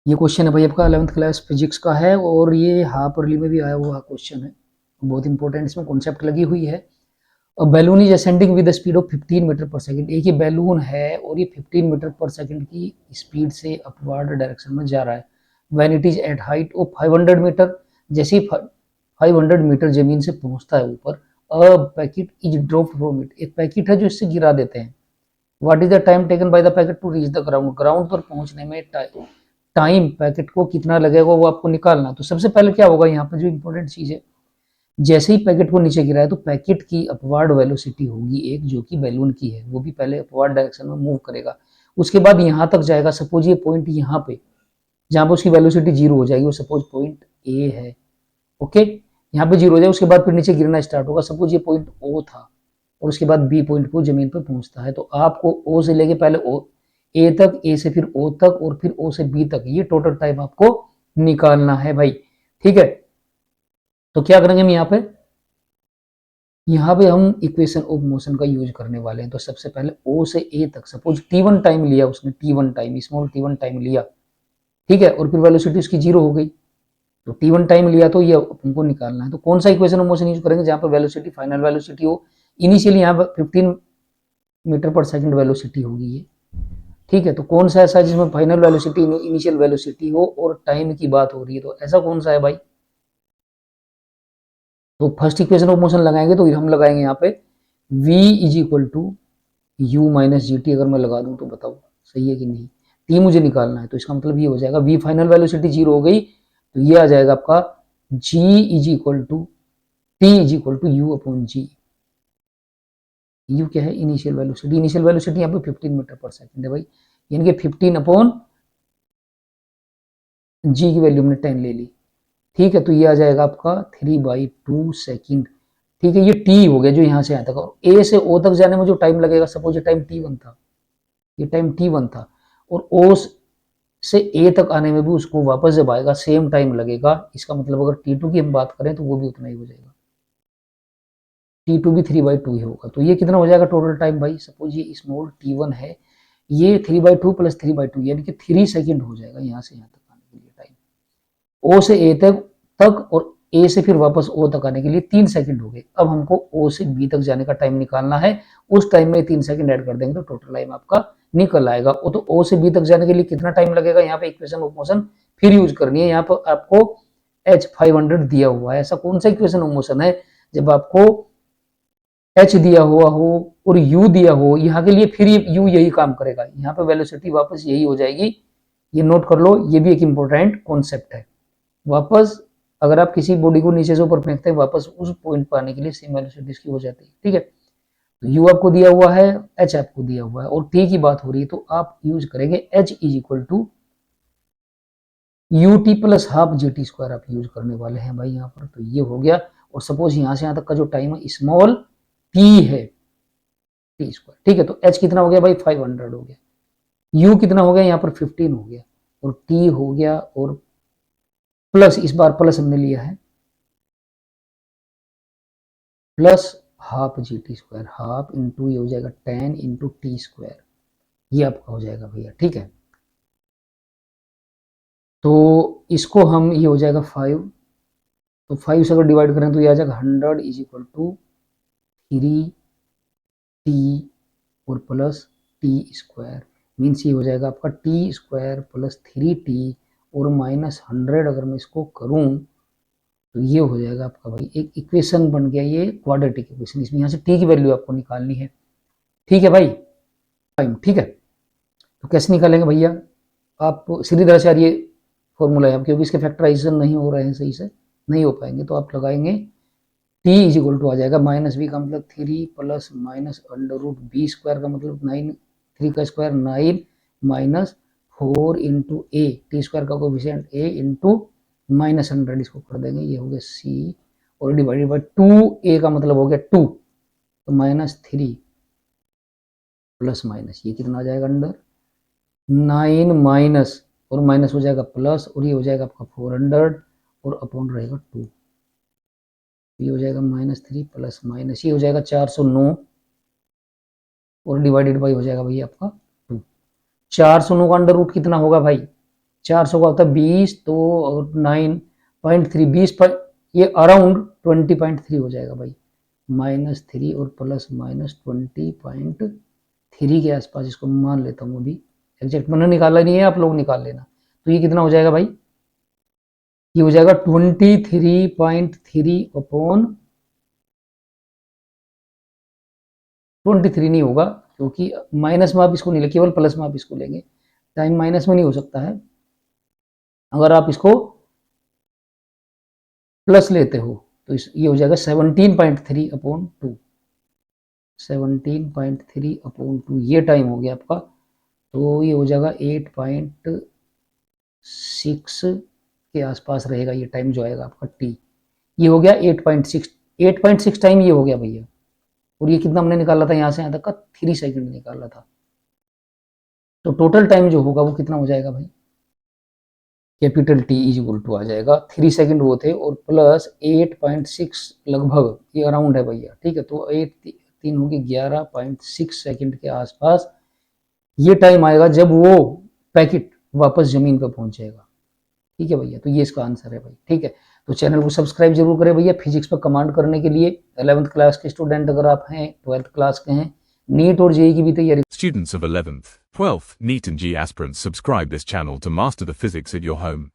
ये क्वेश्चन है भाई आपका 11th क्लास फिजिक्स का है और ये हाफ अर्ली में भी आया हुआ क्वेश्चन है। बहुत इंपॉर्टेंट इसमें कॉन्सेप्ट लगी हुई है। Balloon is ascending with the speed of 15 metre पर सेकंड। एक ये बैलून है और ये 15 मीटर पर सेकंड की स्पीड से अपवर्ड डायरेक्शन में जा रहा है। When it is at height of 500 metre, जैसे ही 500 मीटर जमीन से पहुंचता है ऊपर, a packet is drop from it. एक पैकेट है जो इससे गिरा देते हैं। What is the time taken by the packet to reach the ground. Ground पर पहुंचने में टाइम पैकेट को कितना लगेगा वो आपको निकालना। तो सबसे पहले क्या होगा, यहाँ पर जो इंपॉर्टेंट चीज है, जैसे ही पैकेट को नीचे गिराया तो पैकेट की अपवर्ड वेलोसिटी होगी एक, जो कि बैलून की है, वो भी पहले अपवर्ड डायरेक्शन में मूव करेगा। उसके बाद यहाँ तक जाएगा। सपोज ये पॉइंट यहाँ पे जहाँ पे उसकी वेलोसिटी जीरो हो जाएगी, वो सपोज पॉइंट ए है, ओके, यहाँ पे जीरो हो जाएगा। उसके बाद फिर नीचे गिरना स्टार्ट होगा। सपोज ये पॉइंट ओ था और उसके बाद बी पॉइंट को जमीन पर पहुंचता है, तो आपको ओ से लेके पहले ओ ए तक, ए से फिर ओ तक और फिर ओ से बी तक, ये टोटल टाइम आपको निकालना है भाई। ठीक है, तो क्या करेंगे हम यहाँ पे हम इक्वेशन ऑफ मोशन का यूज करने वाले हैं। तो सबसे पहले ओ से ए तक, सपोज टी1 टाइम लिया उसने, टी1 टाइम, स्मॉल टी1 टाइम लिया, ठीक है, और फिर वेलोसिटी उसकी जीरो हो गई। तो टी1 टाइम लिया तो ये हमको निकालना है। तो कौन सा इक्वेशन ऑफ मोशन यूज करेंगे, जहाँ पर वेलोसिटी फाइनल वेलोसिटी हो। इनिशियली यहाँ पर 15 मीटर पर सेकंड वेलोसिटी होगी ये, ठीक है। तो कौन सा ऐसा जिसमें फाइनल वेलोसिटी इनिशियल वेलोसिटी हो और टाइम की बात हो रही है, तो ऐसा कौन सा है भाई। तो फर्स्ट इक्वेशन ऑफ मोशन लगाएंगे तो हम लगाएंगे यहाँ पे v is equal to u minus g t. अगर मैं लगा दूं तो बताओ सही है कि नहीं। टी मुझे निकालना है, तो इसका मतलब ये हो जाएगा v फाइनल वेलोसिटी जीरो हो गई, तो ये आ जाएगा आपका g is equal to t is equal to u upon g. U क्या है, इनिशियल वेलोसिटी। इनिशियल वेलोसिटी यहाँ पे 15 मीटर पर सेकंड है भाई, यानी कि 15 अपॉन जी की वैल्यू हमने 10 ले ली, ठीक है। तो ये आ जाएगा आपका 3/2 सेकेंड, ठीक है। ये टी हो गया जो यहाँ से यहाँ तक, और ए से ओ तक जाने में जो टाइम लगेगा, सपोज ये टाइम टी वन था, ये टाइम टी वन था, और ओ से ए तक आने में भी उसको वापस जब आएगा सेम टाइम लगेगा। इसका मतलब अगर टी2 की हम बात करें तो वो भी उतना ही हो जाएगा, टी2 भी 3/2 ही होगा। तो ये कितना हो जाएगा टोटल टाइम भाई। सपोज ये स्मॉल टी1 है, ये 3/2 प्लस 3/2 यानी कि 3 सेकेंड हो जाएगा यहाँ से यहाँ तक आने के लिए टाइम। ओ से ए तक और ए से फिर वापस ओ तक आने के लिए 3 सेकंड हो गए। अब हमको ओ से बी तक जाने का टाइम निकालना है। उस टाइम में 3 सेकंड ऐड कर देंगे तो टोटल टाइम आपका निकल आएगा। वो तो ओ से बी तक जाने के लिए कितना टाइम लगेगा, यहाँ पे इक्वेशन ऑफ मोशन फिर यूज करनी है। यहाँ पर आपको h 500 दिया हुआ है। ऐसा कौन सा इक्वेशन ऑफ मोशन है जब आपको h दिया हुआ हो और u दिया हो, यहाँ के लिए फिर u यही काम करेगा। यहाँ पे वेलोसिटी वापस यही हो जाएगी। ये नोट कर लो, ये भी एक इंपॉर्टेंट कॉन्सेप्ट है। वापस अगर आप किसी बॉडी को नीचे से ऊपर फेंकते हैं, वापस उस पॉइंट पर आने के लिए सेम वेलोसिटी इसकी हो जाती है, ठीक है। तो u आपको दिया हुआ है, h आपको दिया हुआ है, और t की बात हो रही है तो आप यूज करेंगे h is equal to u t plus half g t square आप यूज करने वाले हैं भाई यहाँ पर। तो ये हो गया, और सपोज यहाँ से यहाँ तक का जो टाइम है स्मॉल t है, टी स्क्वायर, ठीक है। तो h कितना हो गया भाई, 500 हो गया। u कितना हो गया यहाँ पर 15 हो गया, और t हो गया, और प्लस इस बार प्लस हमने लिया है, plus half g t square, half into ये हो जाएगा 10 इंटू टी स्क्वायर, ये आपका हो जाएगा भैया, ठीक है। तो इसको हम, ये हो जाएगा 5, तो 5 से अगर डिवाइड करें तो ये आ जाएगा 100 इज इक्वल टू 3t और प्लस टी स्क्वायर, मीन्स ये हो जाएगा आपका टी स्क्वायर प्लस 3t और माइनस 100। अगर मैं इसको करूं तो ये हो जाएगा आपका भाई एक इक्वेशन बन गया, ये क्वाड्रेटिक इक्वेशन। इसमें यहाँ से टी की वैल्यू आपको निकालनी है, ठीक है भाई, टाइम, ठीक है। तो कैसे निकालेंगे भैया, आप श्रीधराचार्य फॉर्मूला है, क्योंकि इसके फैक्टराइजेशन नहीं हो रहे हैं सही से, नहीं हो पाएंगे, तो आप लगाएंगे टी इज इक्वल टू आ जाएगा माइनस बी का मतलब 3 plus minus under root b square का मतलब 9, 3 का square 9 minus 4 into a, t square का कोफिशिएंट ए इंटू माइनस 100, इसको कर देंगे, ये हो गया सी, और डिवाइडेड बाई 2, ए का मतलब हो गया 2, तो -3 प्लस माइनस ये कितना आ जाएगा अंडर 9 माइनस, और माइनस हो जाएगा प्लस, और ये हो जाएगा आपका 400 और अपॉन रहेगा 2, ये हो जाएगा -3 प्लस माइनस, ये हो जाएगा 409, और डिवाइडेड बाई हो जाएगा भैया आपका 2। 409 का अंडर रूट कितना होगा भाई, 400 का होता है 20, तो 9.3, 20 पर ये अराउंड 20.3 हो जाएगा भाई, -3 और प्लस माइनस 20.3 के आसपास इसको मान लेता हूँ अभी। एग्जैक्ट मैंने निकाला नहीं है, आप लोग निकाल लेना। तो ये कितना हो जाएगा भाई, ये हो जाएगा 23.3 अपॉन 23 नहीं होगा, क्योंकि माइनस में आप इसको नहीं लेंगे, केवल प्लस में आप इसको लेंगे। टाइम माइनस में नहीं हो सकता है। अगर आप इसको प्लस लेते हो तो ये हो जाएगा 17.3 अपॉन 2, 17.3 अपॉन 2 ये टाइम हो गया आपका। तो ये हो जाएगा 8.6 के आसपास रहेगा ये टाइम जो आएगा आपका टी। ये हो गया 8.6, 8.6 टाइम ये हो गया भैया। और ये कितना हमने निकाला था यहाँ से यहाँ तक का, 3 सेकंड निकाला था। तो टोटल टाइम जो होगा वो कितना हो जाएगा भाई, capital T is equal to आ जाएगा 3 सेकंड वो थे और प्लस 8.6 लगभग, ये अराउंड है भैया, ठीक है। तो 8 3 होगी 11.6 सेकंड के आसपास ये टाइम आएगा जब वो पैकेट वापस जमीन पर पहुंचेगा, ठीक है भैया। तो ये इसका आंसर है भाई, ठीक है। तो चैनल को सब्सक्राइब जरूर करें भैया। फिजिक्स पर कमांड करने के लिए 11th क्लास के स्टूडेंट अगर आप हैं, 12th क्लास के हैं, नीट और जेई की भी तैयारी। Students of 11th, 12th, NEET and JEE aspirants, subscribe this channel to master the physics at your home.